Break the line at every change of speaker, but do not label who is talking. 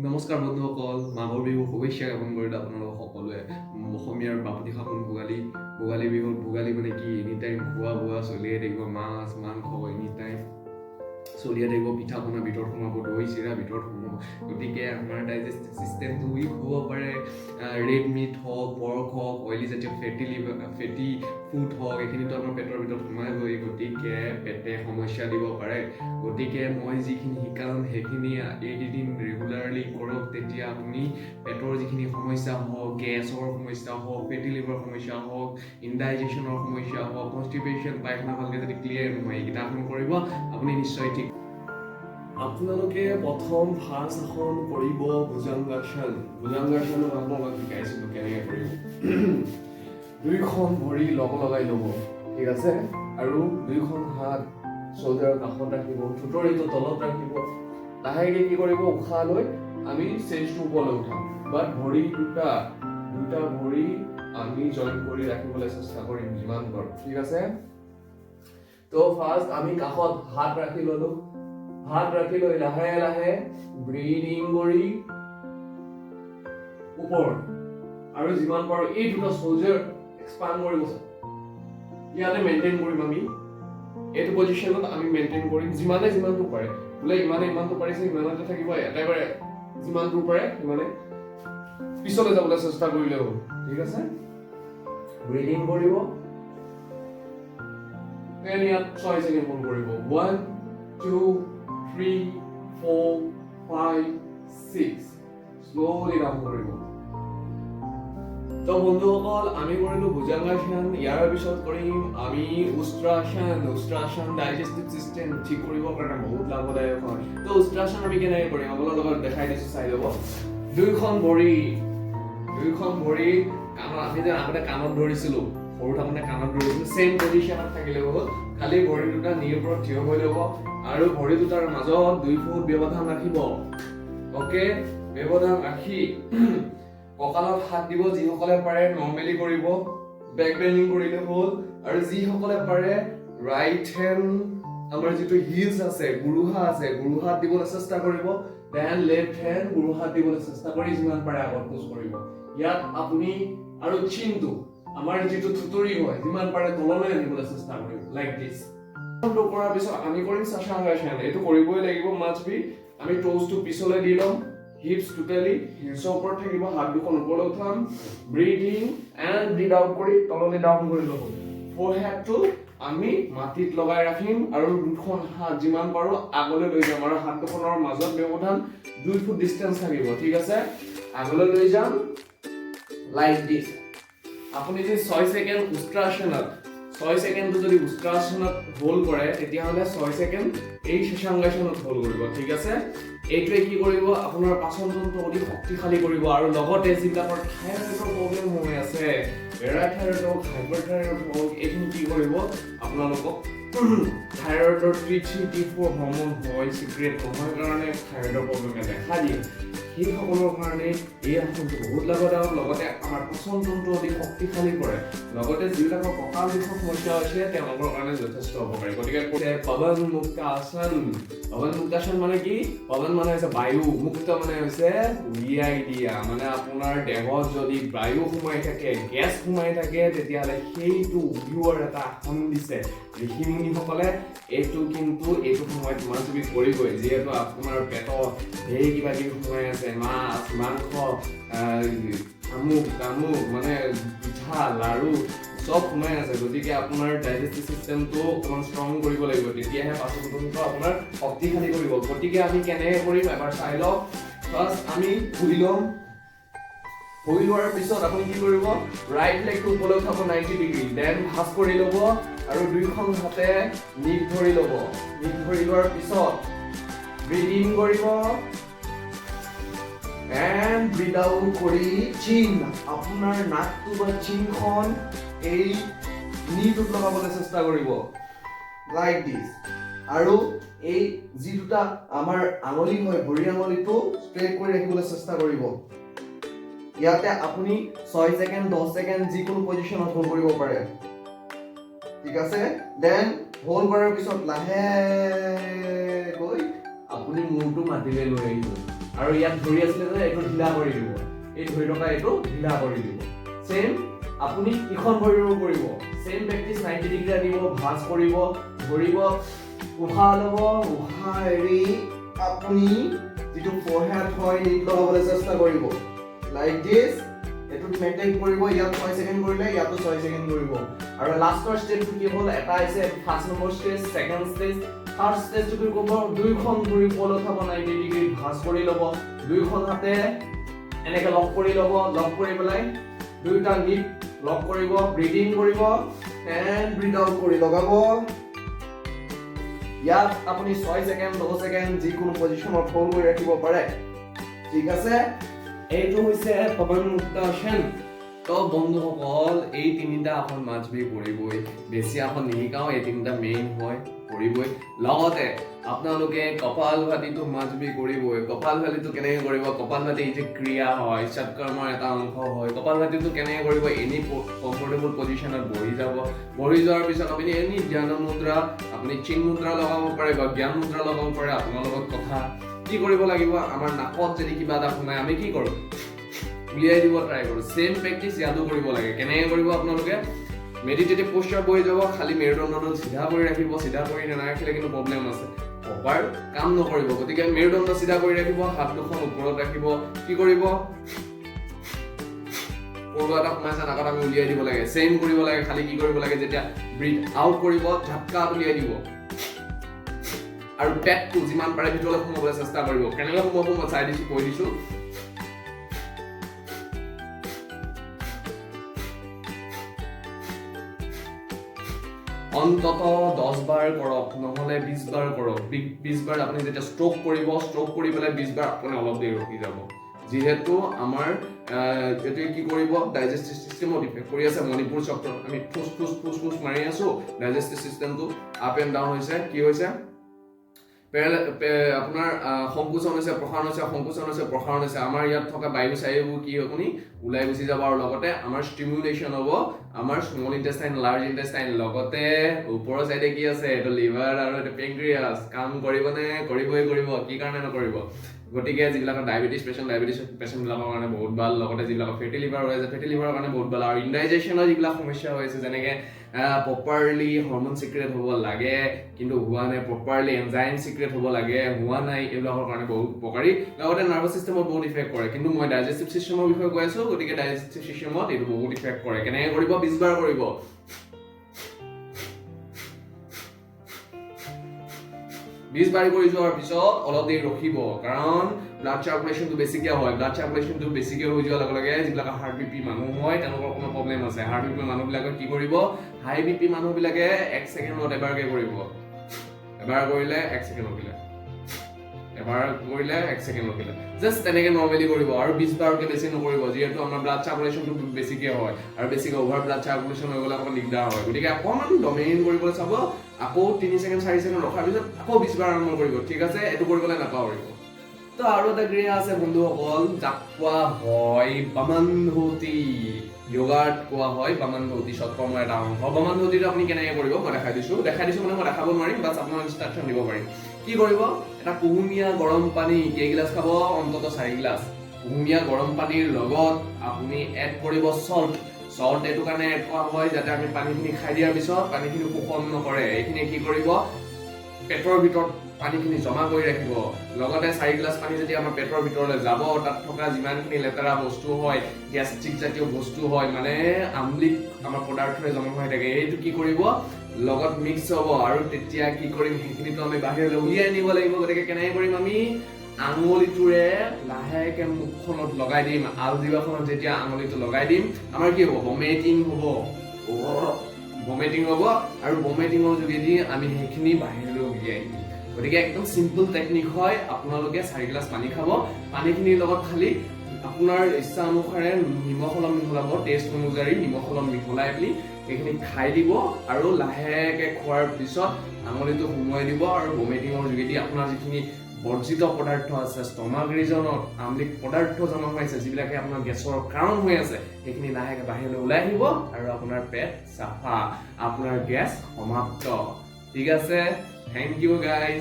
নমস্কাৰ বন্ধুসকল, মাঘৰ বিহুৰ শুভেচ্ছা জ্ঞাপন কৰিলোঁ আপোনালোক সকলোৱে। অসমীয়াৰ বাপতি সাহোন ভোগালী বিহুত ভোগালী মানে কি এনি টাইম খোৱা বোৱা চলিয়ে থাকিব, মাছ মাংস এনি টাইম চলিয়ে থাকিব, পিঠা পনা ভিতৰত সোমাব, দৈ চিৰা ভিতৰত সোমাব। গতিকে আমাৰ ডাইজেষ্টিভ চিষ্টেমটো উইক হ'ব পাৰে। ৰেড মিট হওক, পৰ্ক হওক, অইলি জাতীয় ফেটি ফুড হওক, এইখিনিতো আমাৰ পেটৰ ভিতৰত সোমাবই। গতিকে পেটে সমস্যা দিব পাৰে। গতিকে মই যিখিনি শিকাম সেইখিনি এইকেইদিন ৰেগুলাৰলি কৰক, তেতিয়া আপুনি পেটৰ যিখিনি সমস্যা হওক, গেছৰ সমস্যা হওক, ফেটি লিভাৰ সমস্যা হওক, ইনডাইজেশ্যনৰ সমস্যা হওক, কনষ্টিপেশ্যন, পায়খানা ভালকৈ যদি ক্লিয়াৰ নহয়, এইকেইটা আসন কৰিব, আপুনি নিশ্চয় ঠিক। আপোনালোকে প্ৰথম ফাৰ্ষ্ট আসন কৰিব ভুজংগাসন। ভুজংগাসনত আপোনালোকক শিকাইছিলোঁ কেনেকৈ কৰিব। দুইখন ভৰি লগাই ল'ব, ঠিক আছে, আৰু দুইখন হাত চৌদাৰ কাষত ৰাখিব, থুতৰিটো তলত ৰাখিব। লাহেকৈ কি কৰিব, উশাহ লৈ আমি চেষ্টটো ওপৰলৈ উঠাম, বাট ভৰি দুটা ভৰি আমি জইন কৰি ৰাখিবলৈ চেষ্টা কৰিম যিমান পাৰোঁ, ঠিক আছে। তো ফাৰ্ষ্ট আমি কাষত হাত ৰাখি ল'লো, হাত ৰাখি লৈ লাহে লাহে ব্ৰিডিং কৰি ওপৰ, আৰু যিমান পাৰোঁ এই দুটা শোল্ডাৰ এক্সপান্ড কৰিব। ইয়াতে মেইনটেইন কৰিম আমি, এইটো পজিশ্যনত আমি মেইনটেইন কৰিম যিমানটো পাৰে। বোলে ইমানটো পাৰিছে, ইমানতে থাকিব, একেবাৰে যিমান দূৰ পাৰে সিমানে পিছলৈ যাবলৈ চেষ্টা কৰিলে হ'ল, ঠিক আছে। ব্ৰিডিং কৰিব, ইয়াত 6 ছেকেণ্ড হোল্ড কৰিব। 1 2 3 4 5 6 শ্লোলি ডাউন কৰিব। তো বন্ধুসকল, আমি কৰিলোঁ ভুজংগাসন। ইয়াৰ পিছত কৰিম আমি উষ্ট্ৰাসন। ডাইজেষ্টিভ চিষ্টেম ঠিক কৰিবৰ কাৰণে বহুত লাভদায়ক হয়। তো উষ্ট্ৰাসন আমি কেনেকৈ কৰিম আপোনালোকক দেখাই দিছোঁ, চাই ল'ব। দুইখন ভৰি কাণত, আমি যে আগতে কাণত ধৰিছিলোঁ, সৰু থাকোঁতে কাণত ধৰিছিলোঁ, চেম পজিশ্যনত থাকিলে হ'ল। খালি ভৰি দুটা নীৰ ওপৰত থিয় হৈ ল'ব, আৰু ভৰি দুটাৰ মাজত 2 ফুট ব্যৱধান ৰাখিব। অ'কে, ব্যৱধান ৰাখি কঁকালত হাত দিব। যিসকলে পাৰে নৰ্মেলি কৰিব, বেক বেণ্ডিং কৰিলে হ'ল। আৰু যিসকলে পাৰে ৰাইট হেণ্ড, আমাৰ যিটো হিলছ আছে, গুৰুহা আছে, গুৰুহাত দিবলৈ চেষ্টা কৰিব। দেন লেফ্ট হেণ্ড গুৰুহাত দিবলৈ চেষ্টা কৰি যিমান পাৰে আগত পুছ কৰিব। ইয়াত আপুনি আৰু চিনটো, আমাৰ যিটো থুতৰি হয়, যিমান পাৰে তললৈ আনিবলৈ চেষ্টা কৰিব, লাইক দিছ। কৰাৰ পিছত আমি কৰিম শশাংগাসন। এইটো কৰিবই লাগিব, মাষ্ট বি। আমি টোজটো পিছলৈ দি ল'ম, হিপছ টোটেলি হিলছৰ ওপৰত থাকিব, হাত দুখন ওপৰলৈ উঠাম, breath in and breath out কৰি তললৈ ডাউন কৰি ল'ব। ফৰহেডটো আমি মাটিত লগাই ৰাখিম, আৰু দুখন হাত যিমান পাৰোঁ আগলৈ লৈ যাম, আৰু হাত দুখনৰ মাজত ব্যৱধান 2 ফুট ডিষ্টেন্স থাকিব, ঠিক আছে। আগলৈ লৈ যাম, লাইক দিছ। আপুনি যদি 6 ছেকেণ্ড উষ্ট্ৰাসনত, 6 ছেকেণ্ডটো যদি উষ্ট্ৰাসনত হোল্ড কৰে, তেতিয়াহ'লে 6 ছেকেণ্ড এই শশাংগাসনত হোল্ড কৰিব, ঠিক আছে। এইটোৱে কি কৰিব, আপোনাৰ পাচন তন্ত্ৰ অধিক শক্তিশালী কৰিব, আৰু লগতে যিবিলাকৰ থাইৰয়ডৰ প্ৰব্লেম হৈ আছে, পেৰাথাইৰয়ড হওক, হাইপাৰথাইৰয়ড হওক, এইখিনি কি কৰিব আপোনালোকক। থাইৰয়ডৰ T3 T4 হৰমন হয়, চিক্ৰেট নহয় কাৰণে থাইৰয়ডৰ প্ৰব্লেমে দেখা দিয়ে। সেইসকলৰ কাৰণে এই আসনটো বহুত লাভদায়ক। লগতে আমাৰ পাচন তন্ত্ৰ অধিক শক্তিশালী কৰে, লগতে যিবিলাকৰ কঁকাল বিষৰ সমস্যা হৈছে তেওঁলোকৰ কাৰণে যথেষ্ট উপকাৰী। গতিকে পৱন মুক্তাসন। পৱন মুক্তাসন মানে কি? পৱন মানে হৈছে বায়ু, মুক্ত মানে হৈছে উলিয়াই দিয়া। মানে আপোনাৰ দেহত যদি বায়ু সোমাই থাকে, গেছ সোমাই থাকে, তেতিয়াহ'লে সেইটো উলিওৱাৰ এটা আসন দিছে ঋষি মুনিসকলে। এইটো সময়ত মাছ তুমি কৰিবই, যিহেতু আপোনাৰ পেটত ধেৰ কিবা কিবি সোমাই আছে, মাছ মাংস, আমুক মানে পিঠা লাড়ু চব সোমাই আছে। গতিকে আপোনাৰ ডাইজেষ্টিভ চিষ্টেমটো অকণমান ষ্ট্ৰং কৰিব লাগিব, তেতিয়াহে পাচন তন্ত্ৰ আপোনাৰ শক্তিশালী কৰিব। গতিকে আমি কেনেকৈ কৰিম এবাৰ চাই লওক। ফাৰ্ষ্ট আমি শুই ল'ম, শুই লোৱাৰ পিছত আপুনি কি কৰিব, ৰাইট লেগটো ওপৰলৈ উঠাব 90 ডিগ্ৰী, দেন ভাঁজ কৰি ল'ব, আৰু দুইখন হাতে নিক ধৰি ল'ব। নিক ধৰি লোৱাৰ পিছত ব্ৰিথ ইন কৰিব এণ্ড ব্ৰিথ আউট কৰি চিন, আপোনাৰ নাকটো বা চিনখন এই নিটোত লগাবলৈ চেষ্টা কৰিব, লাইক দিছ। আৰু এই যি দুটা আমাৰ আঙুলি হয়, ভৰি আঙুলিটো ষ্ট্ৰেট কৰি ৰাখিবলৈ চেষ্টা কৰিব। ইয়াতে আপুনি 6 ছেকেণ্ড 10 ছেকেণ্ড যিকোনো পজিশ্যনত হোল্ড কৰিব পাৰে, ঠিক আছে। দেন হোল্ড কৰাৰ পিছত লাহেকৈ আপুনি মূৰটো মাটিলৈ লৈ আহিব। আৰু ইয়াত ধৰি আছিলে যে এইটো ঢিলা কৰি দিব এই ধৰি থকা এইটো ঢিলা কৰি দিব সেম আপুনি ইখন ভৰিৰো কৰিব সেম প্ৰেক্টিস 90 ডিগ্ৰী আনিব ভাঁজ কৰিব ধৰিব উশাহ ল'ব উশাহ এৰি আপুনি যেটো ফৰহেড হয় এই লগাবলৈ চেষ্টা কৰিব লাইক দিস এটো মেইনটেইন কৰিব ইয়াত 6 সেকেন্ড কৰিলে ইয়াতো 6 সেকেন্ড কৰিব আৰু লাষ্টৰ ষ্টেপটো কি হ'ল এটা আছে first number stage second stage third ষ্টেজটো কি কৰিব দুইখন ভৰি ওপৰত উঠাব 90 ডিগ্ৰী ভাঁজ কৰি ল'ব দুইখন হাতে এনেকৈ লক কৰি ল'ব লক কৰি পেলাই দুইটা নিট লক কৰিব ব্ৰিথিং কৰিব এন্ড ব্ৰিথ আউট কৰি লগাব ইয়াত আপুনি 6 সেকেন্ড 9 সেকেন্ড যিকোনো পজিশনত হোল্ড কৰি ৰাখিব পাৰে ঠিক আছে এইটো হৈছে পৱন মুক্তাসন তো বন্ধুসকল এই তিনিটা আসন মাজবি কৰিবই বেছি আসন নিশিকাও এই তিনিটা মেইন হয় কৰিবই লগতে আপোনালোকে কপালভাতিটো মাজবি কৰিবই কপালভাতিটো কেনেকৈ কৰিব কপালভাতি এই যে ক্ৰিয়া হয় সৎকৰ্মৰ এটা অংশ হয় কপালভাতিটো কেনেকৈ কৰিব এনি কমফৰ্টেবল পজিশনত বহি যাব বহি যোৱাৰ পিছত আপুনি এনি ধ্যান মুদ্ৰা আপুনি চিন মুদ্ৰা লগাব পাৰে বা জ্ঞান মুদ্ৰা লগাব পাৰে আপোনাৰ লগত কথা কি কৰিব লাগিব আমাৰ নাকত যদি কিবা এটা শুনাই আমি কি কৰো উলিয়াই দিব ট্ৰাই কৰো সেম প্ৰেক্টিস ইয়াতো কৰিব লাগে কেনেকৈ কৰিব আপোনালোকে মেডিটেটিভ পোস্চাৰ বহি যাব খালি মেৰুদণ্ডটো সিধা কৰি ৰাখিব সিধা কৰি নাৰাখিলে কিন্তু প্ৰবলেম আছে প্ৰপাৰ কাম নকৰিব গতিকে মেৰুদণ্ড সিধা কৰি ৰাখিব হাত দুখন ওপৰত ৰাখিব কি কৰিব কৰবা এটা সোমাইছে নাকত আমি উলিয়াই দিব লাগে সেম কৰিব লাগে খালি কি কৰিব লাগে যেতিয়া ব্ৰিথ আউট কৰিব ঝাটকা উলিয়াই দিব আৰু পেটটো যিমান পাৰে ভিতৰলৈ সোমাবলৈ চেষ্টা কৰিব কেনেকৈ সোমাব মই চাই দিছো কৈ দিছো অন্তত 10 বাৰ কৰক নহলে 20 বাৰ কৰক 20 বাৰ আপুনি যেতিয়া ষ্ট্ৰোক কৰি পেলাই 20 বাৰ আপুনি অলপ দেৰি ৰখি যাব যেহেতু আমাৰ এটো কি কৰিব ডাইজেষ্টিভ সিস্টেমত ইফেক্ট কৰি আছে মণিপুৰ চক্ৰ আমি ফুস মাৰি আছো ডাইজেষ্টিভ সিস্টেমটো আপ এন্ড ডাউন হৈছে কি হৈছে আপোনাৰ সংকোচন হৈছে প্ৰসাৰণ হৈছে সংকোচন হৈছে প্ৰসাৰণ হৈছে আমাৰ ইয়াত থকা বায়ু চায়ু কি আপুনি উলাই গুচি যাব আৰু লগতে আমাৰ ষ্টিমুলেশন হ'ব আমাৰ স্মল ইন্টেষ্টাইন লাৰ্জ ইন্টেষ্টাইন লগতে ওপৰৰ সাইডে কি আছে এটো লিভাৰ আৰু এটো পেনক্ৰিয়াছ কাম কৰিবনে কৰিবই কৰিব কি কাৰণে নকৰিব গতিকে যিবিলাক ডায়াবেটিস পেশেন্ট বিলাকৰ কাৰণে বহুত ভাল লগতে যিবিলাক ফেটি লিভাৰ হৈ আছে ফেটি লিভাৰৰ কাৰণে বহুত ভাল আৰু ইনডাইজেশনৰ যিবিলাক সমস্যা হৈ আছে যেনেকৈ প্ৰপাৰলি হৰমন সিক্ৰেট হ'ব লাগে কিন্তু হোৱা নাই প্ৰপাৰলি এনজাইম সিক্ৰেট হ'ব লাগে হোৱা নাই এইবিলাকৰ কাৰণে বহুত উপকাৰী লগতে নাৰ্ভাছ সিস্টেমত বহুত ইফেক্ট কৰে কিন্তু মই ডাইজেষ্টিভ সিস্টেমৰ বিষয়ে কৈ আছো গতিকে ডাইজেষ্টিভ সিস্টেমত এইটো বহুত ইফেক্ট কৰে কেনেকৈ কৰিব 20 বাৰ কৰিব 20 বাৰ কৰি যোৱাৰ পিছত অলপ দেৰি ৰখিব কাৰণ ব্লাড চাৰ্কুলেশনটো বেছিকৈ হয় ব্লাড চাৰ্কুলেশনটো বেছিকৈ হৈ যোৱাৰ লগে লগে যিবিলাক হাৰ্ট বিপি মানুহ হয় তেওঁলোকৰ কোনো প্ৰবলেম আছে হাৰ্ট বিপি মানুহবিলাকে কি কৰিব হাই বিপি মানুহবিলাকে 1 সেকেন্ডত এবাৰকৈ কৰিব এবাৰ কৰিলে 1 সেকেন্ড ৰখিলে এবাৰ কৰিলে 1 সেকেন্ড ৰখিলে জাস্ট তেনেকৈ নৰমালি কৰিব আৰু 20 বাৰকৈ বেছি নকৰিব যেহেতু আমাৰ ব্লাড চাৰ্কুলেশনটো বেছিকৈ হয় আৰু বেছিকৈ অভাৰ ব্লাড চাৰ্কুলেশন হৈ গ'লে অকণমান দিগদাৰ হয় গতিকে অকণমান ডমিনেট কৰিবলৈ চাব আকৌ 3 সেকেন্ড 4 সেকেন্ড ৰখাৰ পিছত আকৌ 20 বাৰ আৰম্ভ কৰিব ঠিক আছে এটো কৰিবলৈ নাপাহৰিব তো আৰু এটা ক্ৰিয়া আছে বন্ধুসকল যাক কোৱা হয় বামানভূতি যোগাত কোৱা হয় বামানভূতি সৎকৰ্মৰ এটা অংশ বামানভূতিটো আপুনি কেনেকৈ কৰিব মই দেখাই দিছো মানে মই দেখাব নোৱাৰিম বাছ আপোনাক ইনষ্ট্ৰাকচন দিব পাৰিম কি কৰিব এটা কুহুমীয়া গৰম পানী কেই গিলাস খাব অন্তত 4 গিলাস কুহুমীয়া গৰম পানীৰ লগত আপুনি এড কৰিব সল্ট এটো কাৰণে এড কৰা হয় যাতে আমি পানীখিনি খাই দিয়াৰ পিছত পানীখিনি শোষণ নকৰে এইখিনি কি কৰিব পেটৰ ভিতৰত পানীখিনি জমা কৰি ৰাখিব লগতে 4 গিলাস পানী যদি আমাৰ পেটৰ ভিতৰলৈ যাব তাত থকা যিমানখিনি লেতেৰা বস্তু হয় গ্যাস্ট্ৰিক জাতীয় বস্তু হয় মানে আমলিক আমাৰ পদাৰ্থৰে জমা হৈ থাকে এইটো কি কৰিব লগত মিক্স হ'ব আৰু তেতিয়া কি কৰিম সেইখিনিটো আমি বাহিৰলৈ উলিয়াই নিব লাগিব গতিকে কেনেকৈ কৰিম আমি আঙুলিটোৰে লাহেকে মুখখনত লগাই দিম আলজিবাখনত যেতিয়া আঙুলিটো লগাই দিম আমাৰ কি হ'ব ভমিটিং হ'ব আৰু ভমিটিংৰ যোগেদি আমি সেইখিনি বাহিৰলৈ উলিয়াই দিম গতিকে একদম সিম্পল টেকনিক হয় আপোনালোকে 4 গিলাস পানী খাব পানীখিনিৰ লগত খালি আপোনাৰ ইচ্ছা অনুসাৰে নিমখ অলপ মিহলাব টেষ্ট অনুযায়ী নিমখ অলপ মিহলাই পেলি এইখিনি খাই দিব আৰু লাহেকে খোৱাৰ পিছত আঙুলিটো সুমুৱাই দিব আৰু ভমিটিংৰ যোগেদি আপোনাৰ যিখিনি বৰ্জিত পদাৰ্থ আছে ষ্টমাক ৰিজনত আমলিক পদাৰ্থ জমা হৈ আছে যিবিলাকে আপোনাৰ গেছৰ কাৰণ হৈ আছে সেইখিনি লাহেকে বাহিৰলৈ ওলাই আহিব আৰু আপোনাৰ পেট সাফা আপোনাৰ গেছ সমাপ্ত ঠিক আছে থ্যাংক ইউ গাইজ